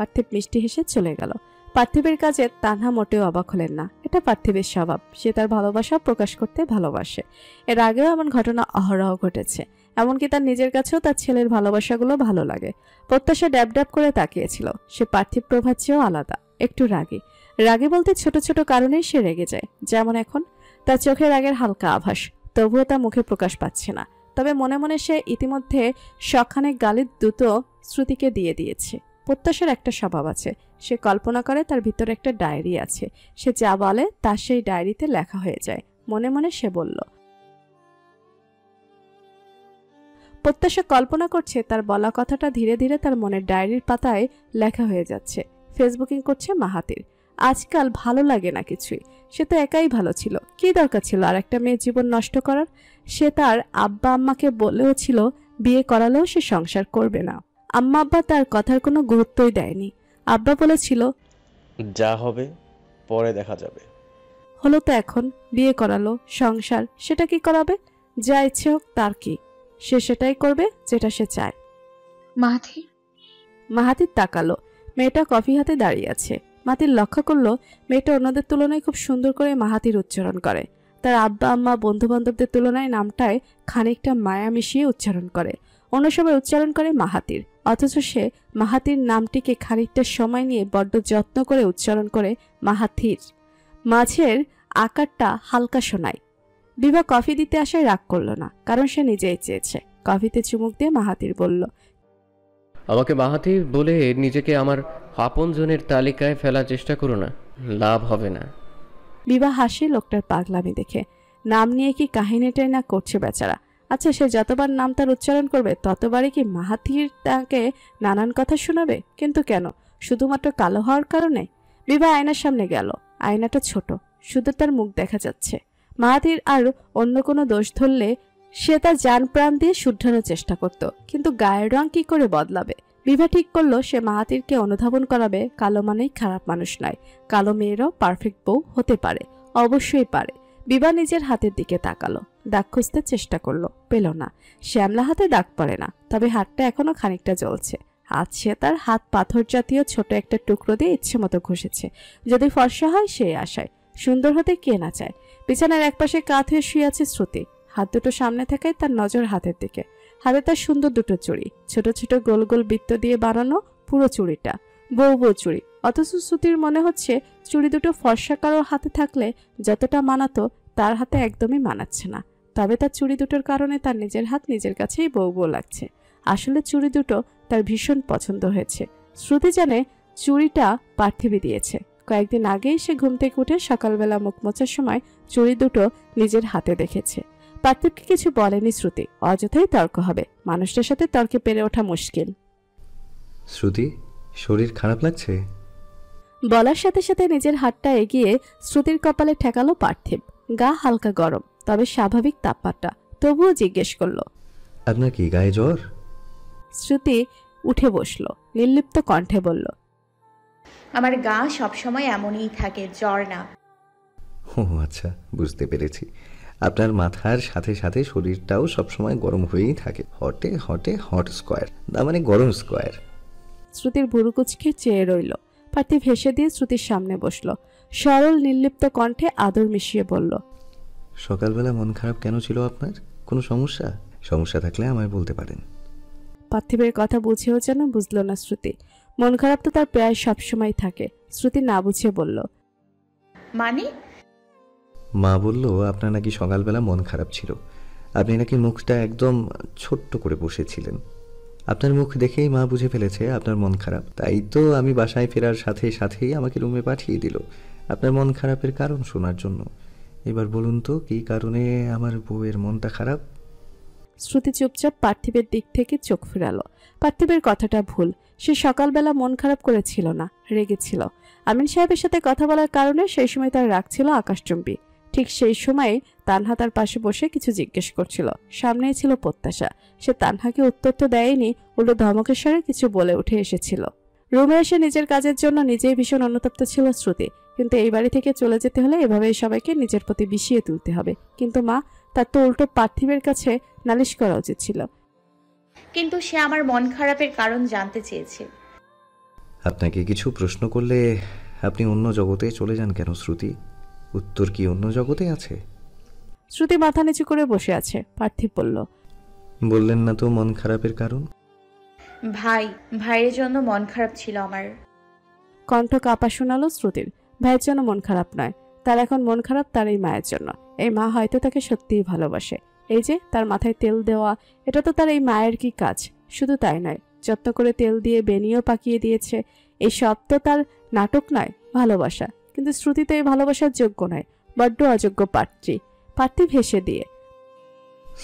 পার্থিব মিষ্টি হেসে চলে গেল। পার্থিবের কাজে তানহা মোটেও অবাক হলেন না। এটা পার্থিবের স্বভাব, সে তার ভালোবাসা প্রকাশ করতে ভালোবাসে। এর আগেও এমন ঘটনা অহরহ ঘটেছে, এমনকি তার নিজের কাছেও তার ছেলের ভালোবাসাগুলো ভালো লাগে। প্রত্যাশা ড্যাব ড্যাব করে তাকিয়েছিল। সে পার্থিব প্রভার চেয়েও আলাদা, একটু রাগী। রাগী বলতে ছোট ছোট কারণেই সে রেগে যায়, যেমন এখন তার চোখে রাগের হালকা আভাস, তবুও তা মুখে প্রকাশ পাচ্ছে না। তবে মনে মনে সে ইতিমধ্যে শখানেক গালির দুটো শ্রুতিকে দিয়ে দিয়েছে। প্রত্যাশার একটা স্বভাব আছে, সে কল্পনা করে তার ভিতরে একটা ডায়েরি আছে, সে যা বলে তা সেই ডায়েরিতে লেখা হয়ে যায়। মনে মনে সে বলল, প্রত্যাশা কল্পনা করছে তার বলা কথাটা ধীরে ধীরে তার মনের ডায়েরির পাতায় লেখা হয়ে যাচ্ছে। ফেসবুকিং করছে মাহাতির। আজকাল ভালো লাগে না কিছুই। সে তো একাই ভালো ছিল, কি দরকার ছিল আর একটা মেয়ের জীবন নষ্ট করার? সে তার আব্বা আম্মাকে বলেও ছিল বিয়ে করালেও সে সংসার করবে না। আম্মা আব্বা তার কথার কোনো গুরুত্বই দেয়নি। আব্বা বলেছিল, যা হবে পরে দেখা যাবে। হলো তো এখন, বিয়ে করালো, সংসার, সেটা কি করাবে? যা ইচ্ছে হোক তার কি, সে সেটাই করবে যেটা সে চায়। মাহাথির। মাহাতির তাকালো, মেয়েটা কফি হাতে দাঁড়িয়ে আছে। মাহাতির লক্ষ্য করলো মেয়েটা অন্যদের তুলনায় খুব সুন্দর করে মাহাতির উচ্চারণ করে। তার আব্বা আম্মা বন্ধু বান্ধবদের তুলনায় নামটায় খানিকটা মায়া মিশিয়ে উচ্চারণ করে। অন্য সবাই উচ্চারণ করে মাহাতির, অথচ সে মাহাতির নামটিকে খানিকটা সময় নিয়ে বড্ড যত্ন করে উচ্চারণ করে মাহাথির। মাঝের আকারটা হালকা শোনায়। বিভা কফি দিতে আসায় রাগ করলো না, কারণ সে নিজেই চেয়েছে। কফিতে চুমুক দিয়ে মাহাতির বলল, আমাকে মাহাতি বলে নিজেকে আমার আপনজনের তালিকায় ফেলার চেষ্টা করো না, লাভ হবে না। বিভা হাসি লোকটার পাগলামি দেখে। নাম নিয়ে কি কাহিনীটাই না করছে বেচারা। আচ্ছা, সে যতবার নাম তার উচ্চারণ করবে ততবারই কি মাহাতির তাকে নানান কথা শোনাবে? কিন্তু কেন? শুধুমাত্র কালো হওয়ার কারণে? বিভা আয়নার সামনে গেল। আয়নাটা ছোট, শুধু তার মুখ দেখা যাচ্ছে। মাহাতির আর অন্য কোনো দোষ ধরলে সে তার জান প্রাণ দিয়ে শুধরানোর চেষ্টা করত, কিন্তু গায়ের রং কি করে বদলাবে? বিভা ঠিক করলো সে মাহাতিরকে অনুধাবন করাবে কালো মানেই খারাপ মানুষ নয়, কালো মেয়েরাও পারফেক্ট বউ হতে পারে, অবশ্যই পারে। বিভা নিজের হাতের দিকে তাকালো, দাগ খুঁজতে চেষ্টা করলো, পেল না। শ্যামলা হাতে দাগ পড়ে না, তবে হাতটা এখনো খানিকটা জ্বলছে। হাত সে তার হাত পাথর জাতীয় ছোট একটা টুকরো দিয়ে ইচ্ছে মতো ঘষেছে। যদি ফর্সা হয় সেই আশায়, সুন্দর হতে কে না চায়। বিছানার একপাশে কাত হয়ে শুয়ে আছে শ্রুতি। হাত দুটো সামনে থাকায় তার নজর হাতের দিকে। হাতে তার সুন্দর দুটো চুড়ি, ছোট ছোট গোল গোল বৃত্ত দিয়ে বানানো। পুরো চুড়িটা বউ বউ চুড়ি, অথচ শ্রুতির মনে হচ্ছে চুড়ি দুটো ফর্সা কারোর হাতে থাকলে যতটা মানাতো তার হাতে একদমই মানাচ্ছে না। তবে তার চুড়ি দুটোর কারণে তার নিজের হাত নিজের কাছেই বউ বউ লাগছে। আসলে চুড়ি দুটো তার ভীষণ পছন্দ হয়েছে। শ্রুতি জানে চুড়িটা পার্থিবী দিয়েছে। কয়েকদিন আগেই সে ঘুম থেকে উঠে সকালবেলা মুখ মোছার সময় চুড়ি দুটো নিজের হাতে দেখেছে। পার্থিবকে কিছু বলেনি শ্রুতি, অযথাই তর্ক হবে। মানুষটার সাথে তর্কে পেরে ওঠা মুশকিল। শ্রুতি, শরীর খারাপ লাগছে? বলার সাথে সাথে নিজের হাতটা এগিয়ে শ্রুতির কপালে ঠেকালো পার্থিব। গা হালকা গরম, তবে স্বাভাবিক তাপমাত্রা। তবুও জিজ্ঞেস করলো, আপনার কি গায়ে জ্বর? শ্রুতি উঠে বসলো, নির্লিপ্ত কণ্ঠে বলল, আমার গা সবসময় এমনই থাকে, জ্বর না। ও আচ্ছা, বুঝতে পেরেছি। আপনার মাথার সাথে সাথে শরীরটাও সবসময় গরম হয়েই থাকে। হটে হটে হট স্কোয়ার, তার মানে গরম স্কোয়ার। শ্রুতির ভুরু কুচকে চেয়ে রইল। পার্থিব হেসে দিয়ে শ্রুতির সামনে বসলো। সরল নির্লিপ্ত কণ্ঠে আদর মিশিয়ে বলল, সকালবেলা মন খারাপ কেন ছিল আপনার? কোনো সমস্যা? সমস্যা থাকলে আমায় বলতে পারেন। পার্থিবের কথা বুঝেও যেন বুঝল না শ্রুতি। মন খারাপ তো তার প্রায় সবসময় থাকে। শ্রুতি না বুঝিয়ে বলল, মানে? মা বলল আপনার নাকি সকালবেলা মন খারাপ ছিল। আপনি নাকি মুখটা একদম ছোট্ট করে বসেছিলেন। আপনার মুখ দেখেই মা বুঝে ফেলেছে আপনার মন খারাপ। তাই তো আমি বাসায় ফেরার সাথে সাথেই আমাকে রুমে পাঠিয়ে দিল আপনার মন খারাপের কারণ শোনার জন্য। এবার বলুন তো কী কারণে আমার বউয়ের মনটা খারাপ? শ্রুতি চুপচাপ পার্থিবের দিক থেকে চোখ ফিরালো। পার্থিবের কথাটা ভুল। সে সকালবেলা মন খারাপ করেছিল না, রেগেছিল। আমিন সাহেবের সাথে কথা বলার কারণে সেই সময় তার রাগ ছিল আকাশচুম্বী। ঠিক সেই সময় তানহা তার পাশে বসে কিছু জিজ্ঞেস করছিল। সামনেই ছিল প্রত্যাশা। সে তানহাকে উত্তর তো দেয়নি, উল্টো ধমকের স্বরে কিছু বলে উঠে এসেছিল। রুমে এসে নিজের কাজের জন্য নিজেই ভীষণ অনুতপ্ত ছিল শ্রুতি। কিন্তু এই বাড়ি থেকে চলে যেতে হলে এভাবেই সবাইকে নিজের প্রতি বিষিয়ে তুলতে হবে। কিন্তু মা, তার তো উল্টো পার্থিবের কাছে নালিশ করা উচিত ছিল। কিন্তু সে আমার মন খারাপের কারণ জানতে চেয়েছে। আপনাকে কিছু প্রশ্ন করলে আপনি অন্য জগতে চলে যান কেন শ্রুতি? উত্তর কি অন্য জগতে আছে? শ্রুতি মাথা নিচু করে বসে আছে। পার্থিব বলল, বললেন না তো মন খারাপের কারণ? ভাইয়ের জন্য মন খারাপ ছিল আমার। কণ্ঠ কাঁপা শোনালো শ্রুতির। ভাইয়ের জন্য মন খারাপ নয়, তার এখন মন খারাপ তার এই মায়ের জন্য। এই মা হয়তো তাকে সত্যিই ভালোবাসে। এই যে তার মাথায় তেল দেওয়া, এটা তো তার এই মায়ের কি কাজ? শুধু তাই নয়, যত্ন করে তেল দিয়ে বেনিও পাকিয়ে দিয়েছে। এই সব তো তার নাটক নয়, ভালোবাসা। কিন্তু শ্রুতি তো এই ভালোবাসার যোগ্য নয়, বড্ড অযোগ্য পাত্রী। পার্থিব হেসে দিয়ে,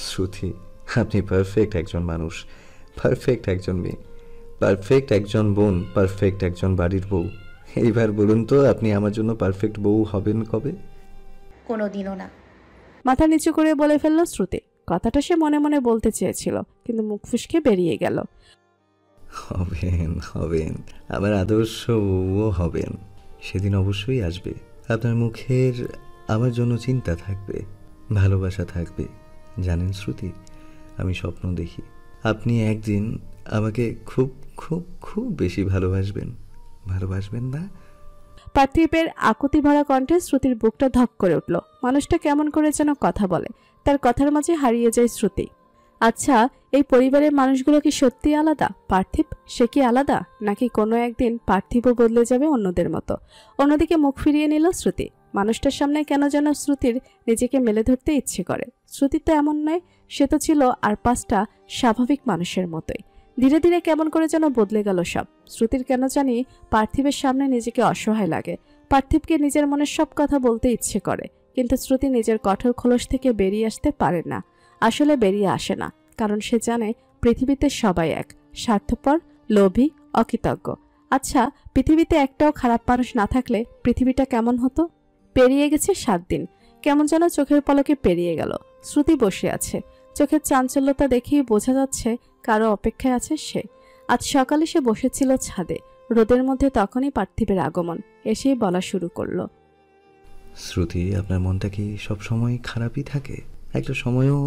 শ্রুতি, আপনি পারফেক্ট একজন মানুষ, পারফেক্ট একজন মেয়ে, পারফেক্ট একজন বোন, পারফেক্ট একজন বাড়ির বউ। এইবার বলুন তো আপনি আমার জন্য পারফেক্ট বউ হবেন কবে? কোনোদিনও না। মাথা নিচু করে বলে ফেলল শ্রুতি। কথাটা সে মনে মনে বলতে চেয়েছিল, কিন্তু মুখ ফসকে বেরিয়ে গেল। হবেন হবেন, আমার আদর্শ বউও হবেন। সেদিন অবশ্যই আসবে। আপনার মুখের আমার জন্য চিন্তা থাকবে, ভালোবাসা থাকবে। জানেন শ্রুতি, আমি স্বপ্ন দেখি আপনি একদিন আমাকে খুব খুব খুব বেশি ভালোবাসবেন। ভালোবাসবেন না? পার্থিবের আকুতি ভরা কণ্ঠে শ্রুতির বুকটা ধক করে উঠল। মানুষটা কেমন করে যেন কথা বলে, তার কথার মাঝে হারিয়ে যায় শ্রুতি। আচ্ছা, এই পরিবারের মানুষগুলো কি সত্যি আলাদা? পার্থিব সে কি আলাদা, নাকি কোনো একদিন পার্থিবও বদলে যাবে অন্যদের মতো? অন্যদিকে মুখ ফিরিয়ে নিল শ্রুতি। মানুষটার সামনে কেন যেন শ্রুতির নিজেকে মেলে ধরতে ইচ্ছে করে। শ্রুতি তো এমন নয়, সে তো ছিল আর 5টা স্বাভাবিক মানুষের মতোই। ধীরে ধীরে কেমন করে যেন বদলে গেল সব। শ্রুতির কেন জানি পার্থিবের সামনে নিজেকে অসহায় লাগে। পার্থিবকে নিজের মনের সব কথা বলতে ইচ্ছে করে, কিন্তু শ্রুতি নিজের কঠোর খোলস থেকে বেরিয়ে আসতে পারে না। আসলে বেরিয়ে আসে না, কারণ সে জানে পৃথিবীতে সবাই এক, স্বার্থপর, লোভী, অকৃতজ্ঞ। আচ্ছা, পৃথিবীতে একটাও খারাপ মানুষ না থাকলে পৃথিবীটা কেমন হতো? পেরিয়ে গেছে 7 দিন, কেমন যেন চোখের পলকে পেরিয়ে গেল। শ্রুতি বসে আছে, চোখের চাঞ্চল্যতা দেখেই বোঝা যাচ্ছে কারো অপেক্ষায় আছে সে। আজ সকালে সে বসেছিল ছাদে, রোদের মধ্যে তখনই পার্থিবের আগমন। এসেই বলা শুরু করলো, শ্রুতি, আপনার মনটা কি সবসময় খারাপই থাকে? একটা সময়ও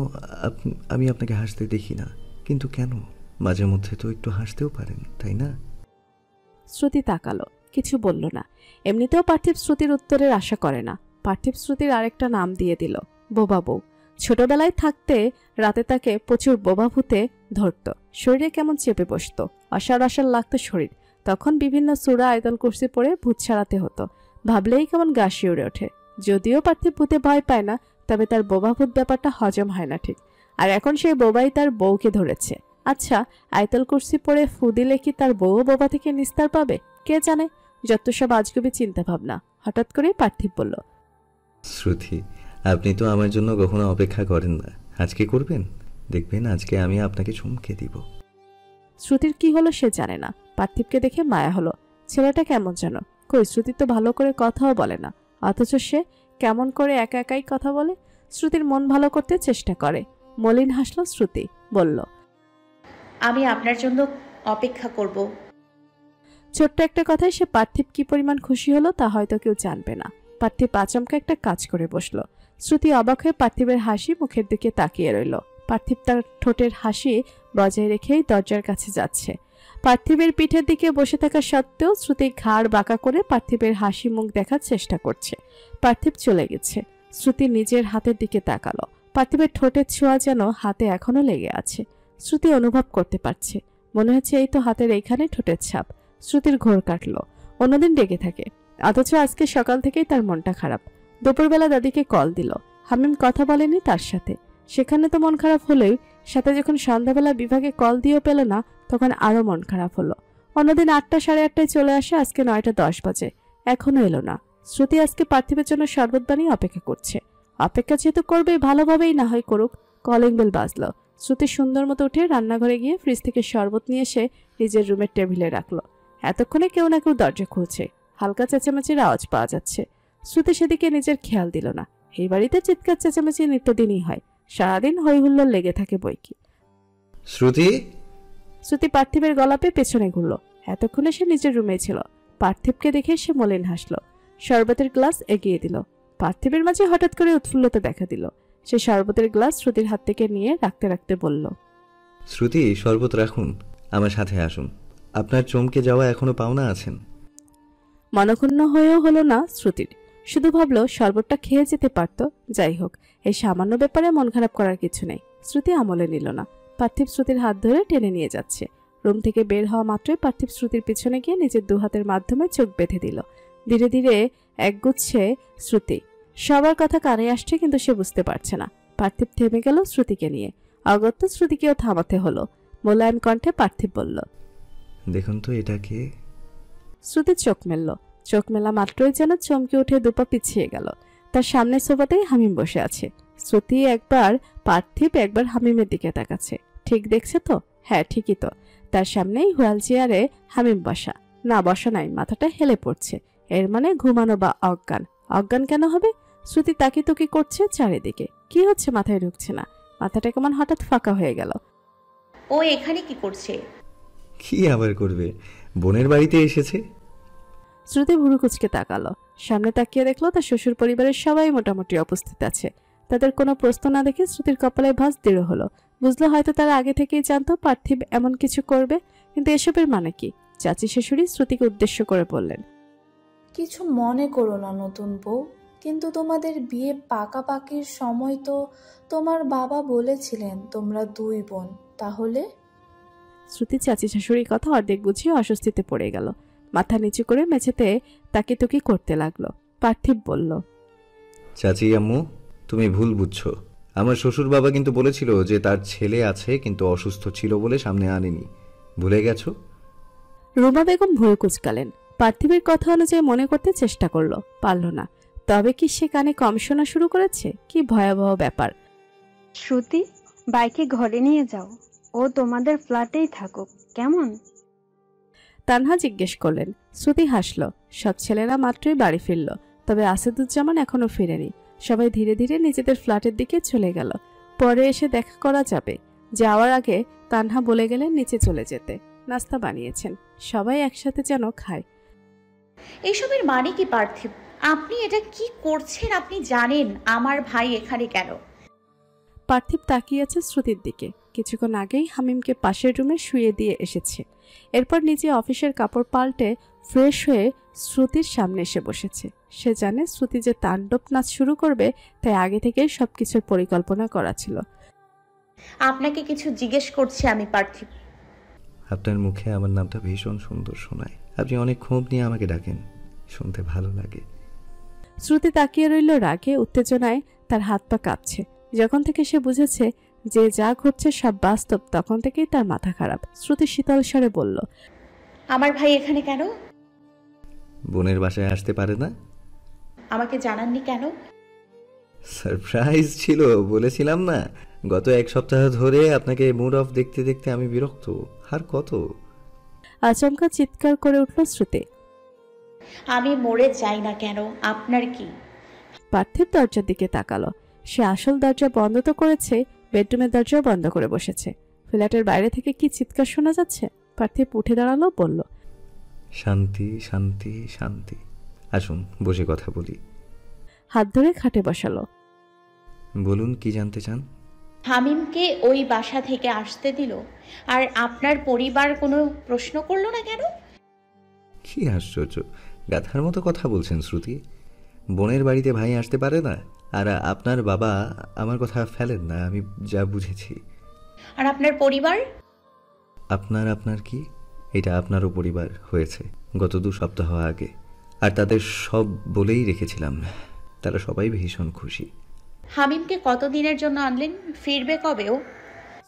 আমি আপনাকে হাসতে দেখি না, কিন্তু কেন? মাঝে মধ্যে তো একটু হাসতেও পারেন, তাই না? শ্রুতি তাকালো, কিছু বলল না। এমনিতেও পার্থিব শ্রুতির উত্তরের আশা করে না। পার্থিব শ্রুতির আরেকটা নাম দিয়ে দিল, বোবা বউ। ছোটবেলায় থাকতে রাতে তাকে প্রচুর বোবা ভূতে ধরত, শরীরে কেমন চেপে বসত, অসার অসার লাগতো শরীর। তখন বিভিন্ন সূরা আয়াতুল কুরসি পড়ে ভূত ছাড়াতে হতো। ভাবলেই কেমন গা শিউরে ওঠে। যদিও পার্থিব ভূতে ভয় পায় না, তবে তার বোবা ভূত ব্যাপারটা হজম হয় না ঠিক। আর এখন সেই বোবাই তার বউকে ধরেছে। আচ্ছা, আয়াতুল কুরসি পড়ে ফু দিলে কি তার বউ বোবা থেকে নিস্তার পাবে? কে জানে। যত সব আজগুবি চিন্তা ভাবনা। হঠাৎ করে পার্থিব বলল, শ্রুতি, আপনি তো আমার জন্য কখনো অপেক্ষা করেন না, আজকে করবেন? দেখবেন আজকে আমি আপনাকে চমকে দিব। শ্রুতির কি হলো সে জানে না। পার্থিবকে দেখে মায়া হলো। ছেলেটা কেমন যেন। কই, শ্রুতি তো ভালো করে কথাও বলে না, অথচ সে কেমন করে একা একাই কথা বলে। শ্রুতির মন ভালো করতে চেষ্টা করে। মলিন হাসলো শ্রুতি, বলল, আমি আপনার জন্য অপেক্ষা করব। ছোট্ট একটা কথায় সে পার্থিব কি পরিমাণ খুশি হলো তা হয়তো কেউ জানবে না। পার্থিব আচমকা একটা কাজ করে বসলো। শ্রুতি অবাক হয়ে পার্থিবের হাসি মুখের দিকে তাকিয়ে রইল। পার্থিব তার ঠোঁটের হাসি বজায় রেখেই দরজার কাছে যাচ্ছে। পার্থিবের পিঠের দিকে বসে থাকা সত্ত্বেও শ্রুতি ঘাড় বাঁকা করে পার্থিবের হাসি মুখ দেখার চেষ্টা করছে। পার্থিব চলে গেছে। শ্রুতি নিজের হাতের দিকে তাকালো। পার্থিবের ঠোঁটের ছোঁয়া যেন হাতে এখনো লেগে আছে। শ্রুতি অনুভব করতে পারছে, মনে হচ্ছে এই তো হাতের এইখানে ঠোঁটের ছাপ। শ্রুতির ঘোর কাটলো। অন্যদিন ডেকে থাকে, অথচ আজকে সকাল থেকেই তার মনটা খারাপ। দুপুরবেলা দাদিকে কল দিল, হামিম কথা বলেনি তার সাথে। সেখানে তো মন খারাপ হলেই, সাথে যখন সন্ধ্যাবেলা বিভাগে কল দিয়েও পেল না, তখন আরো মন খারাপ হলো। অন্যদিন 8টা সাড়ে 8টায় চলে আসে, আজকে 9টা 10 বাজে, এখনো এলো না। শ্রুতি আজকে পার্থিবের জন্য শরবত বানিয়ে অপেক্ষা করছে। অপেক্ষা যেহেতু করবেই, ভালোভাবেই না হয় করুক। কলিং বেল বাজলো। শ্রুতি সুন্দর মতো উঠে রান্নাঘরে গিয়ে ফ্রিজ থেকে শরবত নিয়ে এসে নিজের রুমের টেবিলে রাখলো। এতক্ষণে কেউ না কেউ দরজা খুলছে। হালকা চেঁচামেচির আওয়াজ পাওয়া যাচ্ছে। শ্রুতি সেদিকে নিজের খেয়াল দিল না। এই বাড়িতে চিৎকার চেঁচামেচি নিত্যদিনই হয়, সারাদিন হই হুল্লোড় লেগে থাকে বইকি। শ্রুতি, শ্রুতি পার্থিবের গলাপে পেছনে ঘুরল। এতক্ষণে সে নিজের রুমে ছিল। পার্থিবকে দেখে সে মলিন হাসলো। শরবতের গ্লাস এগিয়ে দিল। পার্থিবের মাঝে হঠাৎ করে উৎফুল্লতা দেখা দিল। সে শরবতের গ্লাস শ্রুতির হাত থেকে নিয়ে রাখতে রাখতে বলল, শ্রুতি, শরবত রাখুন, আমার সাথে আসুন। আপনার চমকে যাওয়া এখনো পাওনা আছেন। মনক্ষুণ্ণ হয়েও হলো না শ্রুতির, শুধু ভাবলো শরবতটা খেয়ে যেতে পারত। যাই হোক, এই সামান্য ব্যাপারে মন খারাপ করার কিছু নেই। শ্রুতি আমলে নিল না। পার্থিব শ্রুতির হাত ধরে টেনে নিয়ে যাচ্ছে। রুম থেকে বের হওয়া মাত্রই পার্থিব শ্রুতির পিছনে গিয়ে নিজের দুহাতের মাধ্যমে চোখ বেঁধে দিল। ধীরে ধীরে একগুচ্ছে শ্রুতি। সবার কথা কানে আসছে, কিন্তু সে বুঝতে পারছে না। পার্থিব থেমে গেল শ্রুতিকে নিয়ে। অগত্যা শ্রুতিকেও থামাতে হলো। মোলায়েম কণ্ঠে পার্থিব বলল, দেখুন তো এটা কে? শ্রুতি চোখ মেলল। চোখ মেলা মাত্রই যেন চমকে উঠে দুপা পিছিয়ে গেল। তার সামনে সোফাতেই হামিম বসে আছে। শ্রুতি একবার পার্থিব একবার হামিমের দিকে তাকাচ্ছে। ঠিক দেখছে তো? হ্যাঁ, ঠিকই তো। তার সামনেই হুইল চেয়ারে হামিম বসা। না, বসা নাই, মাথাটা হেলে পড়ছে। এর মানে ঘুমানো বা অজ্ঞান। অজ্ঞান কেন হবে? শ্রুতি তাকিতুকি করছে চারিদিকে। কি হচ্ছে মাথায় ঢুকছে না। মাথাটা কেমন হঠাৎ ফাঁকা হয়ে গেল। ও এখানে কি করছে? কি আবার করবে, বোনের বাড়িতে এসেছে। শ্রুতি ভুরু কুচকে তাকালো। সামনে তাকিয়ে দেখলো তার শ্বশুর পরিবারের সবাই মোটামুটি উপস্থিত আছে। তাদের কোনো প্রশ্ন না দেখে শ্রুতির কপালে ভাঁজ দৃঢ় হলো। বুঝলো হয়তো তারা আগে থেকেই জানতো পার্থিব এমন কিছু করবে। কিন্তু এসবের মানে কি? চাচি শাশুড়ি শ্রুতিকে উদ্দেশ্য করে বললেন, কিছু মনে করো না নতুন বউ, কিন্তু তোমাদের বিয়ে পাকাপাকির সময় তো তোমার বাবা বলেছিলেন তোমরা 2 বোন, তাহলে? শ্রুতি চাচি শাশুড়ির কথা অর্ধেক বুঝিয়ে অস্বস্তিতে পড়ে গেল। মাথা নিচু করে মেঝেতে তাকিতুকি করতে লাগলো। পার্থিব বলল, চাচি আম্মু, তুমি ভুল বুঝছো। আমার শ্বশুর বাবা কিন্তু বলেছিল যে তার ছেলে আছে, কিন্তু অসুস্থ ছিল বলে সামনে আনেনি। ভুলে গেছো? রুমা বেগম ভুরু কুচকালেন। পার্থিবের কথা অনুযায়ী মনে করতে চেষ্টা করলো, পারল না। তবে কি সে কানে কম শোনা শুরু করেছে? কি ভয়াবহ ব্যাপার! শ্রুতি, বাইকে ঘরে নিয়ে যাও, ও তোমাদের ফ্ল্যাটেই থাকুক, কেমন? তানহা জিজ্ঞেস করলেন। শ্রুতি হাসল। সব ছেলেরা মাত্রই বাড়ি ফিরল, তবে আসাদুজ্জামান এখনো ফিরেনি। সবাই ধীরে ধীরে নিজেদের ফ্ল্যাটের দিকে চলে গেল। পরে এসে দেখা করা যাবে। যাওয়ার আগে তানহা বলে গেলেন নিচে চলে যেতে। নাস্তা বানিয়েছেন, সবাই একসাথে যেন খায়। এইসবের মানে কি পার্থিব? আপনি এটা কি করছেন? আপনি জানেন আমার ভাই এখানে কেন? পার্থিব তাকিয়ে আছে শ্রুতির দিকে। কিছুক্ষণ আগেই হামিমকে পাশের রুমে শুয়ে দিয়ে এসেছে। এরপর নিজে অফিসের কাপড় পাল্টে ফ্রেশ হয়ে শ্রুতির সামনে এসে বসেছে। সে জানে শ্রুতি যে তাণ্ডব নাচ শুরু করবে, তাই আগে থেকেই সবকিছুর পরিকল্পনা করা ছিল। আপনাকে কিছু জিজ্ঞেস করছি আমি পার্থিব। আপনার মুখে আমার নামটা ভীষণ সুন্দর শোনায়। আপনি অনেক ক্ষোভ নিয়ে আমাকে ডাকেন, শুনতে ভালো লাগে। শ্রুতি তাকিয়ে রইল রাগে, উত্তেজনায় তার হাত পা কাঁপছে। যখন থেকে সে বুঝেছে যে যা ঘটছে সব বাস্তব, তখন থেকেই তার মাথা খারাপ। শ্রুতি শীতল স্বরে বলল, আমার ভাই এখানে কেন? বোনের বাসায় আসতে পারে না? আমাকে জানাননি কেন? সারপ্রাইজ ছিল, বলেছিলাম না। গত 1 সপ্তাহ ধরে আপনাকে মুড অফ দেখতে দেখতে আমি বিরক্ত। আর কত? আচমকা চিৎকার করে উঠল শ্রুতি। আমি মরে যাই না কেন, আপনার কি? পার্থিব দরজার দিকে তাকালো। সে আসল দরজা বন্ধ তো করেছে, বেডরুমের দরজাও বন্ধ করে বসেছে। ফ্ল্যাটের বাইরে থেকে কি চিৎকার শোনা যাচ্ছে? পার্থিব উঠে দাঁড়ালো, বলল, শান্তি শান্তি শান্তি। আসুন বসে কথা বলি। হাত ধরে খাটে বসালো। বলুন, কি জানতে চান? হামিমকে ওই বাসা থেকে আসতে দিল, আর আপনার পরিবার কোনো প্রশ্ন করলো না কেন? কি আশ্চর্য, গাধার মতো কথা বলছেন শ্রুতি। বোনের বাড়িতে ভাই আসতে পারে না, আর আপনার বাবা আমার কথা ফেলেন না, আমি যা বুঝেছি। আর আপনার পরিবার? আপনার কি? এটা আপনারও পরিবার হয়েছে গত 2 সপ্তাহ আগে, আর তাদের সব বলেই রেখেছিলাম। তারা সবাই ভীষণ খুশি। হামিমকে কতদিনের জন্য আনলেন? ফিরবে কবেও?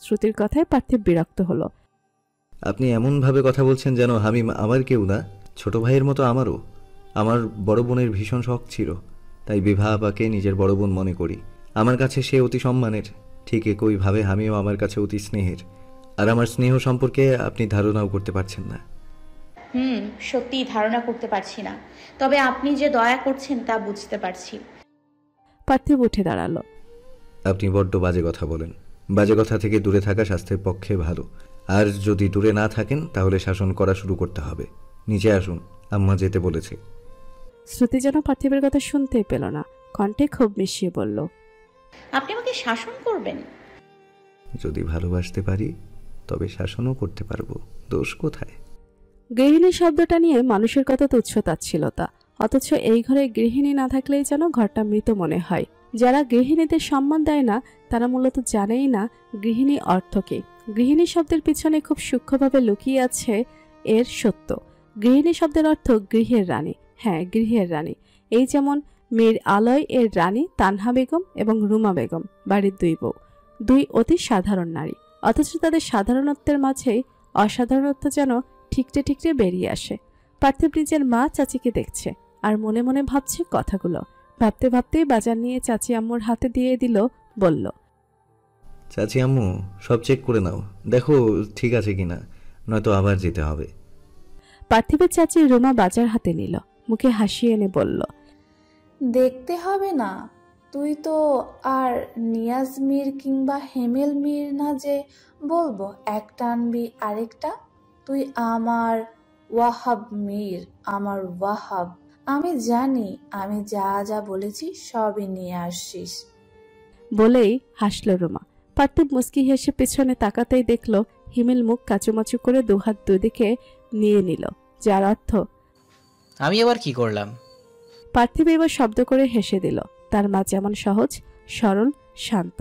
শ্রুতির কথায় পার্থিব বিরক্ত হলো। আপনি এমনভাবে কথা বলছেন যেন হামিম আমার কেউ না, ছোট ভাইয়ের মতো আমারও। আমার বড় বোনের ভীষণ শখ ছিল, তাই বিভা আপাকে নিজের বড় বোন মনে করি। আমার কাছে সে অতি সম্মানের, ঠিক একইভাবে আমিও আমার কাছে অতি স্নেহের। আর আমার স্নেহ সম্পর্কে আপনি ধারণাও করতে পারছেন না। সত্যিই ধারণা করতে পারছি না, তবে আপনি যে দয়া করছেন তা বুঝতে পারছি। পার্থিব উঠে দাঁড়ালো। আপনি বড্ড বাজে কথা বলেন। বাজে কথা থেকে দূরে থাকা স্বাস্থ্যের পক্ষে ভালো। আর যদি দূরে না থাকেন তাহলে শাসন করা শুরু করতে হবে। নিচে আসুন, আম্মা যেতে বলেছে। শ্রুতি যেন পার্থিবের কথা শুনতেই পেল না। কণ্ঠে ক্ষোভ মিশিয়ে বলল, আপনি আমাকে শাসন করবেন? যদি ভালোবাসতে পারি তবে শাসনও করতে পারবো, দোষ কোথায়? গৃহিণী শব্দটা নিয়ে মানুষের কত তুচ্ছতাচ্ছিলতা, অথচ এই ঘরে গৃহিণী না থাকলেই যেন ঘরটা মৃত মনে হয়। যারা গৃহিণীদের সম্মান দেয় না তারা মূলত জানেই না গৃহিণী অর্থ কি। গৃহিণী শব্দের পিছনে খুব সূক্ষ্মভাবে লুকিয়ে আছে এর সত্য। গৃহিণী শব্দের অর্থ গৃহের রানী। হ্যাঁ, গৃহের রানী। এই যেমন মীর আলয় এর রানী তানহা বেগম এবং রুমা বেগম বাড়ির দুই বউ, দুই অতি সাধারণ নারী, অথচ তাদের সাধারণত্বের মাঝেই অসাধারণত্ব যেন ঠিকরে ঠিকরে বেরিয়ে আসে। পার্থিব নিজের মা চাচিকে দেখছে আর মনে মনে ভাবছে কথাগুলো। ভাবতে ভাবতেই বাজার নিয়ে চাচি আম্মুর হাতে দিয়ে দিল, বলল, চাচি আম্মু সব চেক করে নাও, দেখো ঠিক আছে কিনা, নয়তো আবার যেতে হবে। পার্থিবের চাচি রুমা বাজার হাতে নিল, মুখে হাসি এনে বলল, দেখতে হবে না, তুই তো আর নিয়াজ মীর কিংবা হেমেল মীর না যে বলবো একটা আনবি আরেকটা। তুই আমার ওয়াহাব মীর, আমার ওয়াহাব। আমি জানি আমি যা যা বলেছি সবই নিয়ে আসছিস। বলেই হাসল রুমা। পার্থিব মুস্কি হেসে পেছনে তাকাতেই দেখল হিমেল মুখ কাচুমাচু করে দুহাত দুদিকে নিয়ে নিল, যার অর্থ আমি এবার কি করলাম। পার্থিব এবার শব্দ করে হেসে দিল। তার মা যেমন সহজ সরল শান্ত,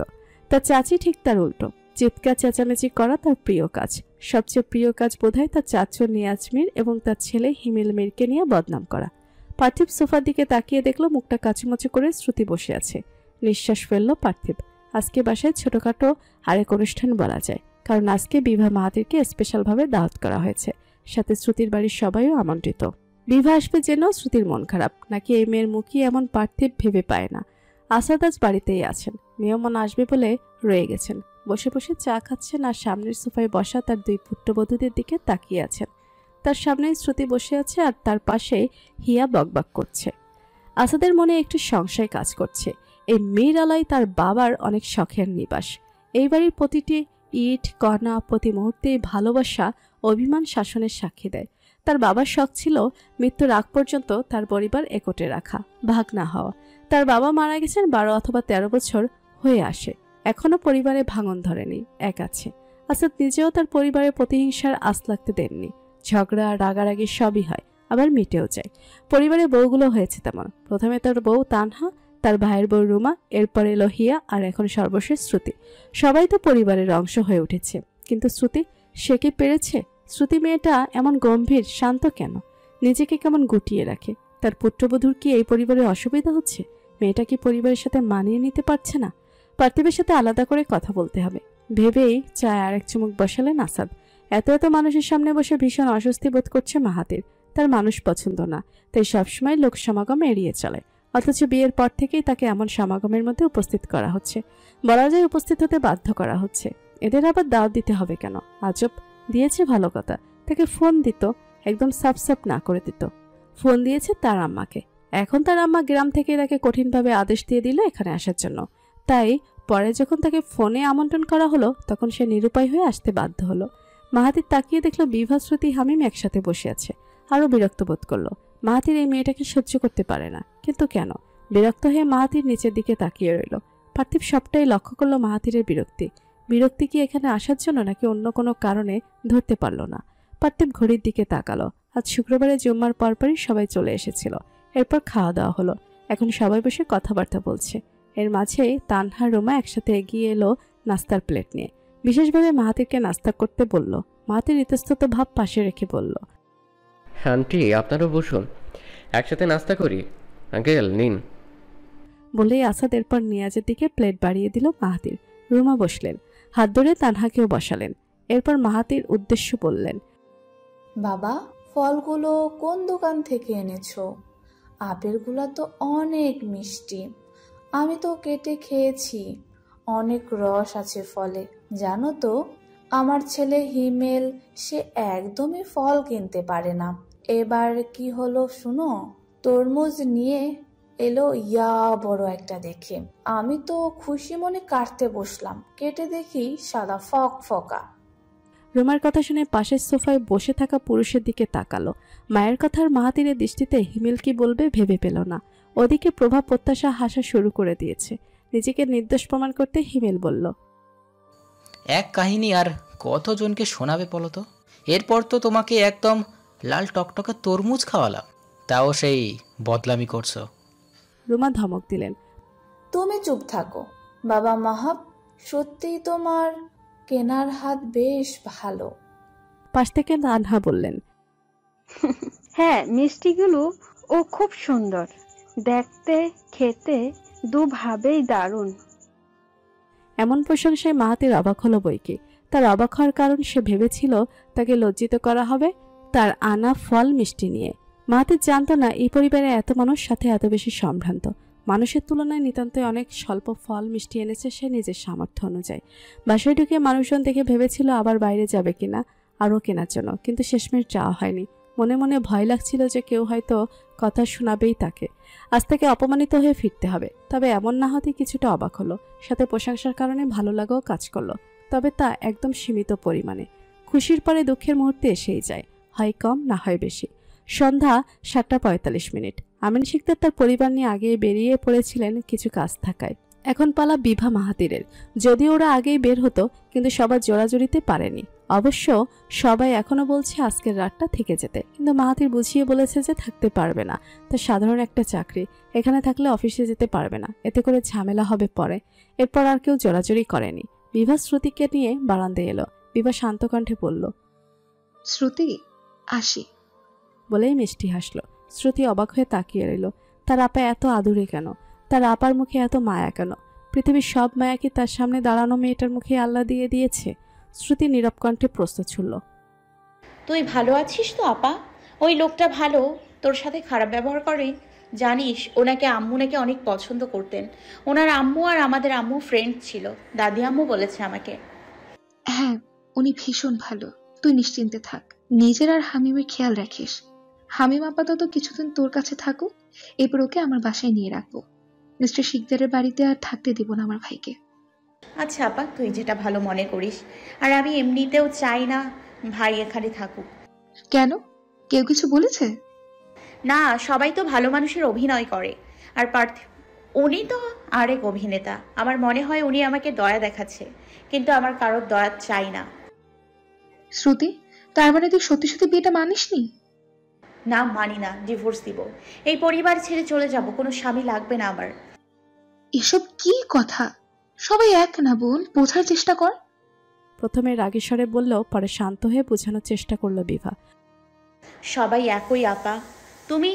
তার চাচি ঠিক তার উল্টো। চিৎকার চেঁচামেচি করা তার প্রিয় কাজ। সবচেয়ে প্রিয় কাজ বোধহয় তার চাচু নিয়াজ মীর এবং তার ছেলে হিমেল মীরকে নিয়ে বদনাম করা। পার্থিব সোফার দিকে তাকিয়ে দেখলো মুখটা কাচুমাচু করে শ্রুতি বসে আছে। নিঃশ্বাস ফেলল পার্থিব। আজকে বাসায় ছোটখাটো আরেক অনুষ্ঠান বলা যায়, কারণ আজকে বিভা মাহাতিরকে স্পেশালভাবে দাওয়াত করা হয়েছে। সাথে শ্রুতির বাড়ির সবাইও আমন্ত্রিত। বিভা আসবে জেনেও শ্রুতির মন খারাপ, নাকি এই মেয়ের মুখই এমন পার্থিব ভেবে পায় না। আসাদ আজ বাড়িতেই আছেন, মেহমান আসবে বলে রয়ে গেছেন। বসে বসে চা খাচ্ছেন আর সামনের সোফায় বসা তার দুই পুত্রবধূদের দিকে তাকিয়ে আছেন। তার সামনে শ্রুতি বসে আছে আর তার পাশে হিয়া বকবক করছে। আসাদের মনে একটু সংশয় কাজ করছে। এই মীর আলাই তার বাবার অনেক শখের নিবাস। এই বাড়ির প্রতিটি ইট কণা প্রতি মুহূর্তে ভালোবাসা অভিমান শাসনের সাক্ষী দেয়। তার বাবার শখ ছিল মৃত্যুর আগ পর্যন্ত তার পরিবার একটে রাখা, ভাগ না হওয়া। তার বাবা মারা গেছেন 12 অথবা 13 বছর হয়ে আসে, এখনো পরিবারে ভাঙন ধরেনি, এক আছে। আসাদ নিজেও তার পরিবারের প্রতিহিংসার আঁচ লাগতে দেননি। ঝগড়া রাগারাগি সবই হয়, আবার মিটেও যায়। পরিবারের বউগুলো হয়েছে তেমন। প্রথমে তার বউ তানহা, তার ভাইয়ের বউ রুমা, এরপর এলো হিয়া, আর এখন সর্বশেষ শ্রুতি। সবাই তো পরিবারের অংশ হয়ে উঠেছে, কিন্তু শ্রুতি, সে কি পেরেছে? শ্রুতি মেয়েটা এমন গম্ভীর শান্ত কেন? নিজেকে কেমন গুটিয়ে রাখে? তার পুত্রবধূর কি এই পরিবারে অসুবিধা হচ্ছে? মেয়েটা কি পরিবারের সাথে মানিয়ে নিতে পারছে না? পার্থিবের সাথে আলাদা করে কথা বলতে হবে ভেবেই চায় আরেক চুমুক বসালেন আসাদ। এত এত মানুষের সামনে বসে ভীষণ অস্বস্তি বোধ করছে মাহাতির। তার মানুষ পছন্দ না, তাই সবসময় লোক সমাগম এড়িয়ে চলে। অথচ বিয়ের পর থেকেই তাকে এমন সমাগমের মধ্যে উপস্থিত করা হচ্ছে, বলা যায় উপস্থিত হতে বাধ্য করা হচ্ছে। এদের আবার দাওয়াত দিতে হবে কেন? আজব। দিয়েছে ভালো কথা, তাকে ফোন দিত, একদম সাফ সাফ না করে দিত। ফোন দিয়েছে তার আম্মাকে। এখন তার আম্মা গ্রাম থেকে তাকে কঠিনভাবে আদেশ দিয়ে দিল এখানে আসার জন্য। তাই পরে যখন তাকে ফোনে আমন্ত্রণ করা হলো তখন সে নিরুপায় হয়ে আসতে বাধ্য হলো। মাহাতির তাকিয়ে দেখলো বিভা, শ্রুতি, হামিম একসাথে বসে আছে। আরো বিরক্ত বোধ করলো। মাহাতির এই মেয়েটাকে সহ্য করতে পারে না, কিন্তু কেন? বিরক্ত হয়ে মাহাতির নিচের দিকে তাকিয়ে রইল। পার্থিব সবটাই লক্ষ্য করলো মাহাতিরের বিরক্তি। বিরক্তি কি এখানে আসার জন্য নাকি অন্য কোনো কারণে ধরতে পারল না। পার্থিব ঘড়ির দিকে তাকালো। আজ শুক্রবারে জুম্মার পরপরই সবাই চলে এসেছিল। এরপর খাওয়া দাওয়া হলো। এখন সবাই বসে কথাবার্তা বলছে। এর মাঝে তানহা রুমা একসাথে এগিয়ে এলো নাস্তার প্লেট নিয়ে। বিশেষভাবে মাহাতিরকে নাস্তা করতে বলল। মাহাতির ইতস্তত ভাব পাশে রেখে বলল, আন্টি আপনারও বসুন, একসাথে নাস্তা করি। আঙ্কেল নিন। বলেই আসাদ এরপর নিয়াজের দিকে প্লেট বাড়িয়ে দিল মাহাতির। রুমা বসলেন, হাত ধরে তানহাকেও বসালেন। এরপর মাহাতির উদ্দেশ্য বললেন, বাবা, ফলগুলো কোন দোকান থেকে এনেছো? আপেলগুলো তো অনেক মিষ্টি, আমি তো কেটে খেয়েছি, অনেক রস আছে ফলে। জানো তো, আমার ছেলে হিমেল, সে একদমই ফল কিনতে পারে না। এবার কি হলো শুনো, তরমুজ নিয়ে এলো ইয়া বড় একটা দেখে। আমি তো খুশি মনে কাটতে বসলাম, কেটে দেখি সাদা ফক ফকা। রুমার কথা শুনে পাশের সোফায় বসে থাকা পুরুষের দিকে তাকালো। মায়ের কথার মাহাতিরের দৃষ্টিতে হিমেল কি বলবে ভেবে পেল না। ওদিকে প্রভা প্রত্যাশা হাসা শুরু করে দিয়েছে। নিজেকে নির্দোষ প্রমাণ করতে হিমেল বলল, এক কাহিনী আর কতজনকে শোনাবে বলো তো? এরপর তো তোমাকে একদম লাল টকটকে তরমুজ খাওয়ালাম, তাও সেই বদলামি করছো। রুমা ধমক দিলেন। তুমি চুপ থাকো। বাবা মাহাব, সত্যিই তোমার কেনার হাত বেশ ভালো। পাশ থেকে তানহা বললেন, হ্যাঁ, মিষ্টিগুলো ও খুব সুন্দর, দেখতে খেতে দুভাবেই দারুণ। এমন প্রশংসায় মাহাতির অবাক হলো বইকি। তার অবাক হওয়ার কারণ সে ভেবেছিল তাকে লজ্জিত করা হবে তার আনা ফল মিষ্টি নিয়ে। মাহাতির জানতো না এই পরিবারে এত মানুষ সাথে এত বেশি সম্ভ্রান্ত। মানুষের তুলনায় নিতান্তই অনেক স্বল্প ফল মিষ্টি এনেছে সে নিজের সামর্থ্য অনুযায়ী। বাসায় ঢুকে মানুষজন দেখে ভেবেছিল আবার বাইরে যাবে কিনা আরও কেনার জন্য, কিন্তু শেষমেশ যাওয়া হয়নি। মনে মনে ভয় লাগছিল যে কেউ হয়তো কথা শোনাবেই তাকে, আজ থেকে অপমানিত হয়ে ফিরতে হবে। তবে এমন না হতে কিছুটা অবাক হলো, সাথে প্রশংসার কারণে ভালো লাগাও কাজ করলো, তবে তা একদম সীমিত পরিমাণে। খুশির পরে দুঃখের মুহূর্তে এসেই যায়, হয় কম না হয় বেশি। সন্ধ্যা 7:45। আমিন শিকদার তার পরিবার নিয়ে আগে বেরিয়ে পড়েছিলেন কিছু কাজ থাকায়। এখন পালা বিভা মাহাতিরের। যদিও ওরা আগেই বের হতো, কিন্তু সবার জোড়াজুড়িতে পারেনি। অবশ্য সবাই এখনো বলছে আজকের রাতটা থেকে যেতে, কিন্তু মাহাতির বুঝিয়ে বলেছে যে থাকতে পারবে না। তার সাধারণ একটা চাকরি, এখানে থাকলে অফিসে যেতে পারবে না, এতে করে ঝামেলা হবে পরে। এরপর আর কেউ জোড়াজুড়ি করেনি। বিভা শ্রুতিকে নিয়ে বারান্দায় এলো। বিভা শান্ত কণ্ঠে বলল, শ্রুতি, আসি। বলেই মিষ্টি হাসলো। শ্রুতি অবাক হয়ে তাকিয়ে রইল। তার আপা এত আদুরে কেন? তার আপার মুখে এত মায়া কেন? পৃথিবীর সব মায়া কি তার সামনে দাঁড়ানো মেয়েটার মুখে আল্লাহ দিয়ে দিয়েছে? শ্রুতি নীরব কণ্ঠে প্রশ্ন ছুড়ল, তুই ভালো আছিস তো আপা? ওই লোকটা ভালো, তোর সাথে খারাপ ব্যবহার করে? জানিস ওনাকে আম্মু নাকি অনেক পছন্দ করতেন। ওনার আম্মু আর আমাদের আম্মু ফ্রেন্ড ছিল, দাদি আম্মু বলেছে আমাকে। হ্যাঁ, উনি ভীষণ ভালো। তুই নিশ্চিন্তে থাক, নিজের আর হামিমের খেয়াল রাখিস। হামিম আপাতত কিছুদিন তোর কাছে থাকুক, এরপর ওকে আমার বাসায় নিয়ে রাখবো। মিস্টার শিকদারের বাড়িতে আর থাকতে দিব না আমার ভাইকে। আচ্ছা আপা, তুই যেটা ভালো মনে করিস। আর আমি এমনিতেও চাই না ভাই এখানে থাকুক। কেন, কেউ কিছু বলেছে? না, সবাই তো ভালো মানুষের অভিনয় করে। আর উনি তো আরেক অভিনেতা। আমার মনে হয় উনি আমাকে দয়া দেখাচ্ছে, কিন্তু আমার কারোর দয়া চাই না। শ্রুতি, তার মানে তুই সত্যি সত্যি বিয়েটা মানিসনি? না, মানি না, ডিভোর্স দিব। এই পরিবার ছেড়ে চলে যাব, কোনো স্বামী লাগবে না আমার। এসব কি কথা? সবাই এক না বোন, বোঝার চেষ্টা কর। প্রথমে রাগী স্বরে বললেও পরে শান্ত হয়ে বোঝানোর চেষ্টা করলো বিভা। সবাই একই আপা, তুমি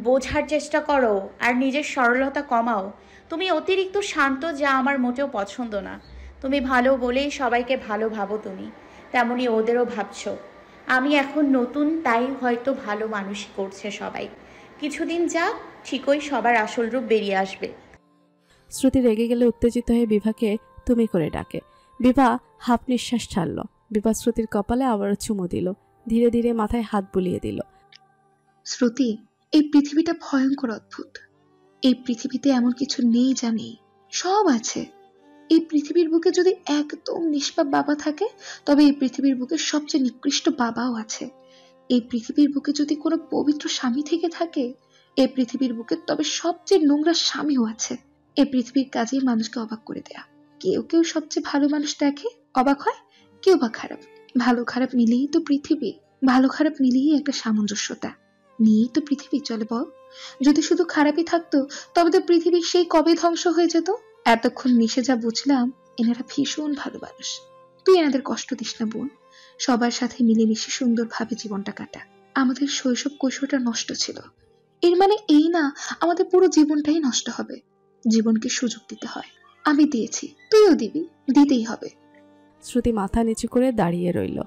বোঝার চেষ্টা করো আর নিজের সরলতা কমাও। তুমি অতিরিক্ত শান্ত, যা আমার মোটেও পছন্দ না। তুমি ভালো বলেই সবাইকে ভালো ভাবো, তুমি তেমনি ওদেরও ভাবছো। আমি এখন নতুন, তাই হয়তো ভালো মানুষই করছে সবাই। কিছুদিন যাক, ঠিকই সবার আসল রূপ বেরিয়ে আসবে। শ্রুতি রেগে গেলে উত্তেজিত হয়ে বিভাকে তুমি করে ডাকে। বিভা হাফ নিঃশ্বাস ছাড়ল। বিভা শ্রুতির কপালে আবারও চুমু দিল, ধীরে ধীরে মাথায় হাত বুলিয়ে দিল। শ্রুতি, এই পৃথিবীটা ভয়ঙ্কর অদ্ভুত। এই পৃথিবীতে এমন কিছু নেই যা নেই, সব আছে। এই পৃথিবীর বুকে যদি একদম নিষ্পাপ বাবা থাকে, তবে এই পৃথিবীর বুকে সবচেয়ে নিকৃষ্ট বাবাও আছে। এই পৃথিবীর বুকে যদি কোনো পবিত্র স্বামী থেকে থাকে, এই পৃথিবীর বুকে তবে সবচেয়ে নোংরা স্বামীও আছে। এই পৃথিবীর কাজেই মানুষকে অবাক করে দেয়া। কেউ কেউ সবচেয়ে ভালো মানুষ দেখে, অবাক হয়, কেউ বা খারাপ। ভালো খারাপ মিলেই তো পৃথিবী, ভালো খারাপ মিলেই একটা সামঞ্জস্যতা নিয়েই তো পৃথিবী চলে। বল, যদি শুধু খারাপই থাকতো তবে তো পৃথিবী সেই কবে ধ্বংস হয়ে যেত। এতক্ষণ মিশে যা বুঝলাম, এনারা ভীষণ ভালো মানুষ। তুই এনাদের কষ্ট দিস না বোন, সবার সাথে মিলেমিশে সুন্দরভাবে জীবনটা কাটা। আমাদের শৈশব কৈশোরটা নষ্ট ছিল, এর মানে এই না আমাদের পুরো জীবনটাই নষ্ট হবে। জীবনকে সুযোগ দিতে হয়, আমি দিয়েছি, তুইও দিবি, দিতেই হবে। শ্রুতি মাথা নিচু করে দাঁড়িয়ে রইল।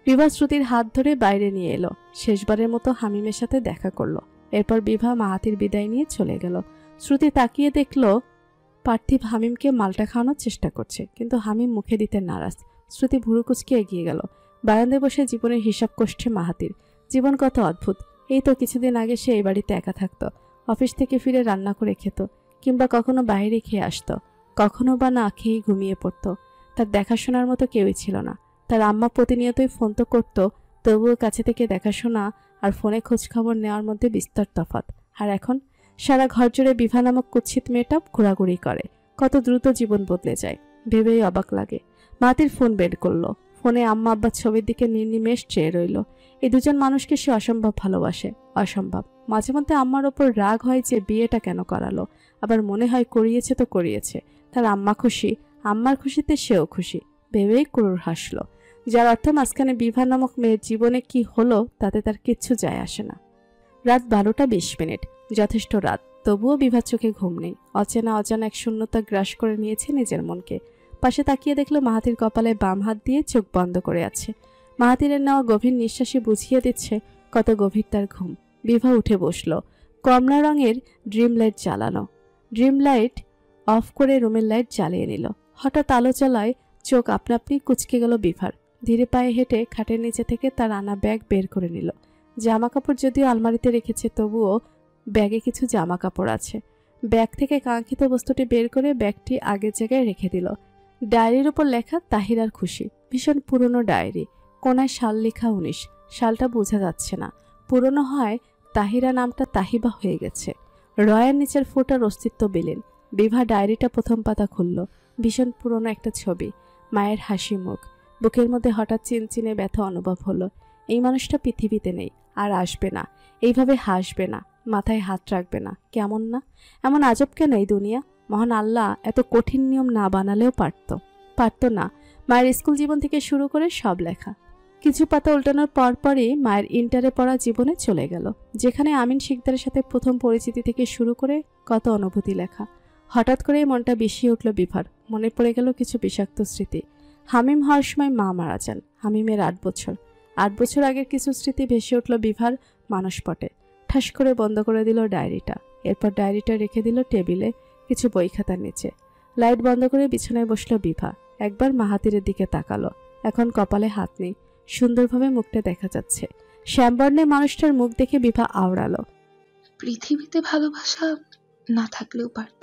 বিভা শ্রুতির হাত ধরে বাইরে নিয়ে এলো, শেষবারের মতো হামিমের সাথে দেখা করলো। এরপর বিভা মাহাতির বিদায় নিয়ে চলে গেল। শ্রুতি তাকিয়ে দেখল পার্থিব হামিমকে মালটা খাওয়ানোর চেষ্টা করছে, কিন্তু হামিম মুখে দিতে নারাজ। শ্রুতি ভুরু কুচকে এগিয়ে গেল। বারান্দায় বসে জীবনের হিসাব কষছে মাহাতির। জীবন কত অদ্ভুত। এই তো কিছুদিন আগে সে এই বাড়িতে একা থাকতো, অফিস থেকে ফিরে রান্না করে খেত, কিংবা কখনো বাইরে খেয়ে আসতো, কখনো বা না খেয়েই ঘুমিয়ে পড়তো। তার দেখাশোনার মতো কেউই ছিল না। তার আম্মা প্রতিনিয়তই ফোন তো করতো, তবুও কাছে থেকে দেখাশোনা আর ফোনে খোঁজখবর নেওয়ার মধ্যে বিস্তর তফাৎ। আর এখন সারা ঘর জুড়ে বিভা নামক কুৎসিত মেয়েটা ঘোরাঘুরি করে। কত দ্রুত জীবন বদলে যায়, ভেবেই অবাক লাগে। মাহাতির ফোন বের করলো। ফোনে আম্মা আব্বার ছবির দিকে নির্নিমেষ চেয়ে রইল। এই দুজন মানুষকে সে অসম্ভব ভালোবাসে, অসম্ভব। মাঝে মধ্যে আম্মার ওপর রাগ হয় যে বিয়েটা কেন করালো, আবার মনে হয় করিয়েছে তো করিয়েছে, তার আম্মা খুশি, আম্মার খুশিতে সেও খুশি ভেবেই ক্রুর হাসলো, যার অর্থ মাঝখানে বিভা নামক মেয়ের জীবনে কি হলো তাতে তার কিচ্ছু যায় আসে না। রাত 12:20, যথেষ্ট রাত, তবুও বিভার চোখে ঘুম নেই। অচেনা অজানা এক শূন্যতা গ্রাস করে নিয়েছে নিজের মনকে। পাশে তাকিয়ে দেখলো মাহাতির কপালে বাম হাত দিয়ে চোখ বন্ধ করে আছে। মাহাতিরের নেওয়া গভীর নিঃশ্বাসে বুঝিয়ে দিচ্ছে কত গভীর তার ঘুম। বিভা উঠে বসলো। কমলা রঙের ড্রিম লাইট জ্বালানো। ড্রিম লাইট অফ করে রুমের লাইট জ্বালিয়ে নিল। হঠাৎ আলো জ্বালায় চোখ আপনা আপনি কুচকে গেল বিভার। ধীরে পায়ে হেঁটে খাটের নিচে থেকে তার আনা ব্যাগ বের করে নিল। জামা কাপড় যদিও আলমারিতে রেখেছে, তবুও ব্যাগে কিছু জামা কাপড় আছে। ব্যাগ থেকে কাঙ্ক্ষিত বস্তুটি বের করে ব্যাগটি আগের জায়গায় রেখে দিল। ডায়েরির উপর লেখা তাহিরার খুশি। ভীষণ পুরনো ডায়েরি, কোনায় সাল লেখা 19। সালটা বোঝা যাচ্ছে না, পুরনো হয় তাহিরা নামটা তাহিবা হয়ে গেছে। রয়ের নিচের ফোটার অস্তিত্ব বিলীন। বিভা ডায়েরিটা প্রথম পাতা খুলল। ভীষণ পুরনো একটা ছবি, মায়ের হাসি মুখ। বুকের মধ্যে হঠাৎ চিনচিনে ব্যথা অনুভব হলো। এই মানুষটা পৃথিবীতে নেই, আর আসবে না, এইভাবে হাসবে না, মাথায় হাত রাখবে না। কেমন না? এমন আজব কেন এই দুনিয়া? মহান আল্লাহ এত কঠিন নিয়ম না বানালেও পারত না। মায়ের স্কুল জীবন থেকে শুরু করে সব লেখা। কিছু পাতা উল্টানোর পরপরই মায়ের ইন্টারে পড়া জীবনে চলে গেল, যেখানে আমিন শিকদারের সাথে প্রথম পরিচিতি থেকে শুরু করে কত অনুভূতি লেখা। হঠাৎ করে মনটা বিষিয়ে উঠল বিভার। মনে পড়ে গেল কিছু বিষাক্ত স্মৃতি। হামিম হওয়ার সময় মা মারা যান। হামিমের 8 বছর। 8 বছর আগের কিছু স্মৃতি ভেসে উঠল বিভার মানসপটে। ঠাস করে বন্ধ করে দিল ডায়েরিটা। এরপর ডায়েরিটা রেখে দিল টেবিলে কিছু বই খাতার নিচে। লাইট বন্ধ করে বিছানায় বসল বিভা। একবার মাহাতিরের দিকে তাকালো। এখন কপালে হাত নেই, সুন্দরভাবে মুখটা দেখা যাচ্ছে। শ্যামবর্ণের মানুষটার মুখ দেখে বিভা আওড়ালো। পৃথিবীতে ভালোবাসা না থাকলেও পারত।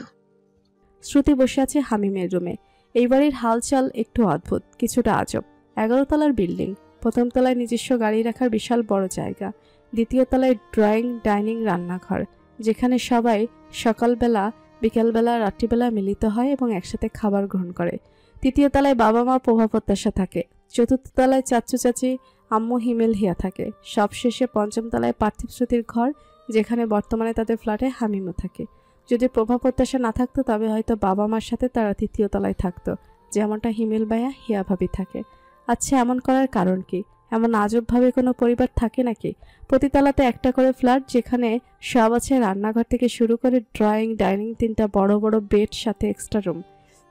শ্রুতি বসে আছে হামিমের রুমে। এই বাড়ির হালচাল একটু অদ্ভুত, কিছুটা আজব। 11 তলার বিল্ডিং। প্রথম তলায় নিজস্ব গাড়ি রাখার বিশাল বড় জায়গা। দ্বিতীয় তলায় ড্রয়িং, ডাইনিং, রান্নাঘর, যেখানে সবাই সকালবেলা, বিকালবেলা, রাত্রিবেলা মিলিত হয় এবং একসাথে খাবার গ্রহণ করে। তৃতীয় তলায় বাবা মা প্রভা প্রত্যাশা থাকে। চতুর্থ তলায় চাচু চাচি, আম্মু হিমেল হিয়া থাকে। সবশেষে পঞ্চম তলায় পার্থিব শ্রুতির ঘর, যেখানে বর্তমানে তাদের ফ্ল্যাটে হামিমও থাকে। যদি প্রভা প্রত্যাশা না থাকতো তবে হয়তো বাবা মার সাথে তারা তৃতীয় তলায় থাকতো, যেমনটা হিমেল ভাইয়া, হিয়া ভাবি থাকে। আচ্ছা, এমন করার কারণ কি? এমন আজবভাবে কোনো পরিবার থাকে নাকি? প্রতিতলাতে একটা করে ফ্ল্যাট, যেখানে সব আছে, রান্নাঘর থেকে শুরু করে ড্রয়িং, ডাইনিং, 3টা বড় বড় বেড, সাথে এক্সট্রা রুম,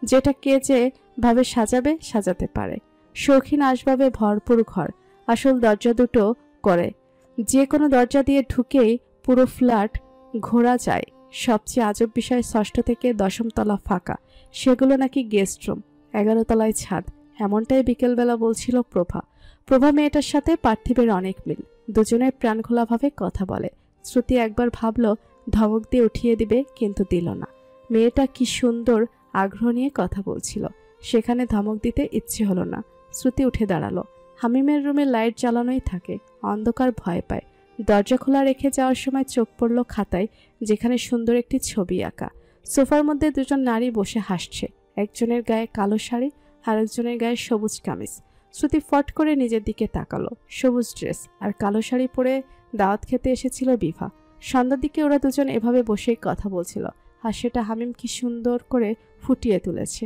যেটা কে যে ভাবে সাজাতে পারে। শৌখিন আসবাবে ভরপুর ঘর। আসল দরজা দুটো করে, যে কোনো দরজা দিয়ে ঢুকেই পুরো ফ্ল্যাট ঘোরা যায়। সবচেয়ে আজব বিষয়, 6ষ্ঠ থেকে 10ম তলা ফাঁকা, সেগুলো নাকি গেস্ট রুম। 11 তলায় ছাদ। এমনটাই বিকেলবেলা বলছিল প্রভা মেয়েটার সাথে পার্থিবের অনেক মিল। দুজনের প্রাণ খোলাভাবে কথা বলে। শ্রুতি একবার ভাবল ধমক দিয়ে উঠিয়ে দিবে, কিন্তু দিল না। মেয়েটা কি সুন্দর আগ্রহ নিয়ে কথা বলছিল, সেখানে ধমক দিতে ইচ্ছে হলো না। শ্রুতি উঠে দাঁড়ালো। হামিমের রুমে লাইট জ্বালানোই থাকে। অন্ধকার ভয় পায়। দরজা খোলা রেখে যাওয়ার সময় চোখ পড়ল খাতায়, যেখানে সুন্দর একটি ছবি আঁকা। সোফার মধ্যে দুজন নারী বসে হাসছে। একজনের গায়ে কালো শাড়ি, আরেকজনের গায়ে সবুজ কামিজ। শ্রুতি ফট করে নিজের দিকে তাকালো। সবুজ ড্রেস আর কালো শাড়ি পরে দাওয়াত খেতে এসেছিল বিভা। সন্ধ্যার দিকে ওরা দুজন এভাবে বসেই কথা বলছিল, আর সেটা হামিম কি সুন্দর করে ফুটিয়ে তুলেছে।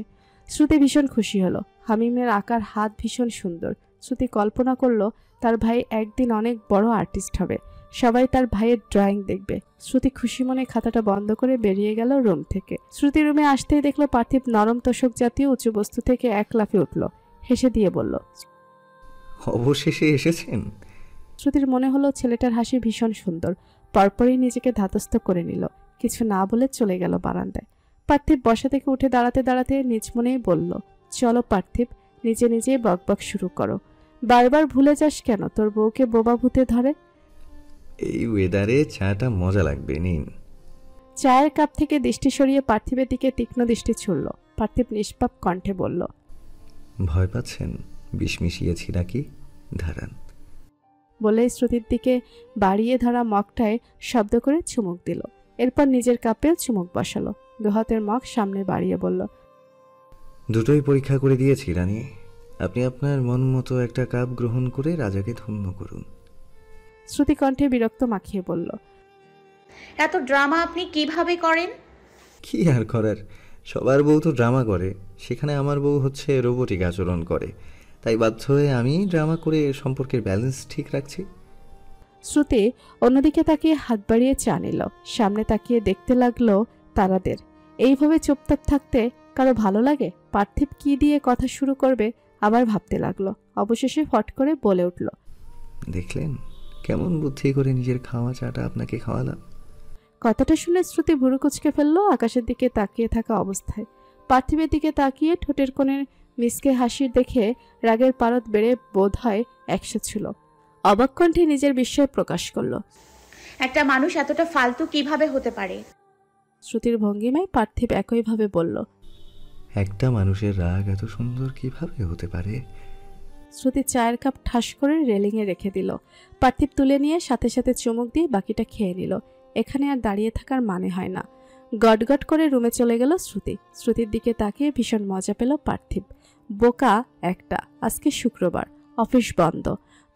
শ্রুতি ভীষণ খুশি হলো। হামিমের আঁকার হাত ভীষণ সুন্দর। শ্রুতি কল্পনা করলো তার ভাই একদিন অনেক বড় আর্টিস্ট হবে, সবাই তার ভাইয়ের ড্রয়িং দেখবে। শ্রুতি খুশি মনে খাতাটা বন্ধ করে বেরিয়ে গেল রুম থেকে। শ্রুতি রুমে আসতেই দেখলো পার্থিব নরম তোষক জাতীয় উঁচু বস্তু থেকে এক লাফে উঠল। হেসে দিয়ে বলল, অবশেষে এসেছেন। শ্রুতির মনে হলো ছেলেটার হাসি ভীষণ সুন্দর। পরপরই নিজেকে ধাতস্থ করে নিল। কিছু না বলে চলে গেল বারান্দায়। পার্থিব বসা থেকে উঠে দাঁড়াতে দাঁড়াতে নিজ মনেই বলল, চলো পার্থিব, নিজে নিজেই বকবক শুরু করো। বারবার ভুলে যাস কেন তোর বউকে বোবা ভূতে ধরে? এই ওয়েদারে চাটা মজা লাগবে, নিন। চায়ের কাপ থেকে দৃষ্টি সরিয়ে পার্থিবের দিকে তীক্ষ্ণ দৃষ্টি ছুড়ল। পার্থিব নিষ্পাপ কণ্ঠে বলল, ভয় পাচ্ছেন? বিষ মিশিয়েছি নাকি? ধারান। বলেই শ্রুতির দিকে বাড়িয়ে ধরা মগটায় শব্দ করে চুমুক দিল। এরপর নিজের কাপেও চুমুক বসালো। দুহাতের মগ সামনে বাড়িয়ে বলল, দুটোই পরীক্ষা করে দিয়েছি রানী। আপনি আপনার মন মতো একটা কাপ গ্রহণ করে রাজাকে ধন্য করুন। শ্রুতি কণ্ঠে বিরক্ত মাখিয়ে বলল, এত ড্রামা আপনি কিভাবে করেন? কি আর করার, সবার বউ তো ড্রামা করে, সেখানে আমার বউ হচ্ছে রোবটিক আচরণ করে, তাই বাধ্য হয়ে আমি ড্রামা করে সম্পর্কের ব্যালেন্স ঠিক রাখছি। শ্রুতি অন্যদিকে তাকিয়ে হাত বাড়িয়ে চা নিল। সামনে তাকিয়ে দেখতে লাগলো তারাদের। এইভাবে চুপচাপ থাকতে কারো ভালো লাগে? পার্থিব কি দিয়ে কথা শুরু করবে আবার ভাবতে লাগলো। অবশেষে ফট করে বলে উঠল, দেখলেন কেমন বুদ্ধি করে নিজের খাওয়া চাটা আপনাকে খাওয়ালাম। কথাটা শুনে শ্রুতি ভুরু কুচকে ফেললো আকাশের দিকে তাকিয়ে থাকা অবস্থায়। পার্থিবের দিকে তাকিয়ে ঠোঁটের কোণের মিসকে হাসির দেখে রাগের পারদ বেড়ে বোধ হয় 100 ছিল। অবাক কণ্ঠে নিজের বিস্ময় প্রকাশ করলো। একটা মানুষ এতটা ফালতু কিভাবে হতে পারে? শ্রুতির ভঙ্গিমায় পার্থিব একইভাবে বলল, একটা মানুষের রাগ এত সুন্দর কিভাবে হতে পারে? শ্রুতি চায়ের কাপ ঠাস করে রেলিংয়ে রেখে দিল। পার্থিব তুলে নিয়ে সাথে সাথে চুমুক দিয়ে বাকিটা খেয়ে নিল। এখানে আর দাঁড়িয়ে থাকার মানে হয় না। গটগট করে রুমে চলে গেল শ্রুতি। শ্রুতির দিকে তাকিয়ে ভীষণ মজা পেল পার্থিব। বোকা একটা, আজকে শুক্রবার, অফিস বন্ধ,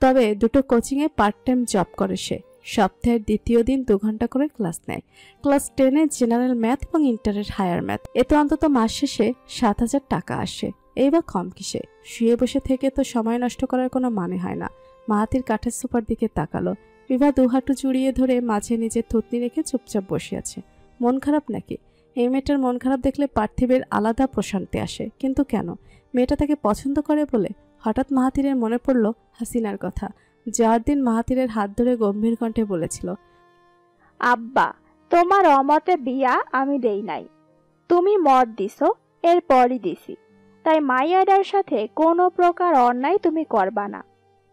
তবে দুটো কোচিংয়ে পার্ট টাইম জব করে সে। সপ্তাহের দ্বিতীয় দিন 2 ঘন্টা করে ক্লাস নেয়। ক্লাস 10-এ জেনারেল ম্যাথ এবং ইন্টারের হায়ার ম্যাথ। এতে অন্তত মাস শেষে 7,000 টাকা আসে। এই বা কম কিসে? শুয়ে বসে থেকে তো সময় নষ্ট করার কোনো মানে হয় না। মাহাতির কাঠের সোফার দিকে তাকালো। বিভা দুহাঁটু জুড়িয়ে ধরে মাঝে নিজের থুতনি রেখে চুপচাপ বসে আছে। মন খারাপ নাকি? এই মেয়েটার মন খারাপ দেখলে পার্থিবের আলাদা প্রশান্তি আসে। কিন্তু কেন? মেয়েটা তাকে পছন্দ করে বলে? হঠাৎ মাহাতিরের মনে পড়ল হাসিনার কথা। যার দিন মাহাতিরের হাত ধরে গম্ভীর কণ্ঠে বলেছিল, আব্বা, তোমার অমতে বিয়া আমি দেই নাই, তুমি মত দিছো, এরপরই দিছি, তাই মাইয়াডার সাথে কোনো প্রকার অন্যায় তুমি করবা না,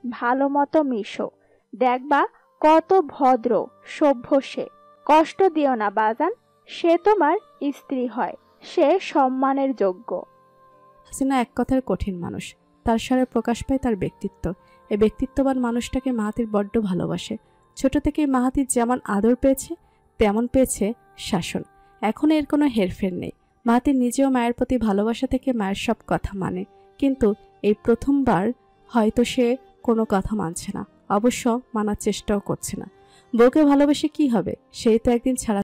ভালো মতো মিশো, দেখবা কত ভদ্র সভ্য সে। কষ্ট দিও না বাজান, সে তোমার স্ত্রী হয়, সে সম্মানের যোগ্য। হাসিনা এক কথার কঠিন মানুষ। তার স্বরে প্রকাশ পায় তার ব্যক্তিত্ব। এই ব্যক্তিত্ববান মানুষটাকে মাহাতির বড্ড ভালোবাসে। ছোট থেকেই মাহাতির যেমন আদর পেয়েছে তেমন পেয়েছে শাসন। এখন এর কোনো হেরফের নেই। মাহাতির নিজেও মায়ের প্রতি ভালোবাসা থেকে মায়ের সব কথা মানে, কিন্তু এই প্রথমবার হয়তো সে কোনো কথা মানছে না, অবশ্য মানার চেষ্টাও করছে না। বউকে ভালোবেসে কি হবে? সেই তো একদিন ছাড়া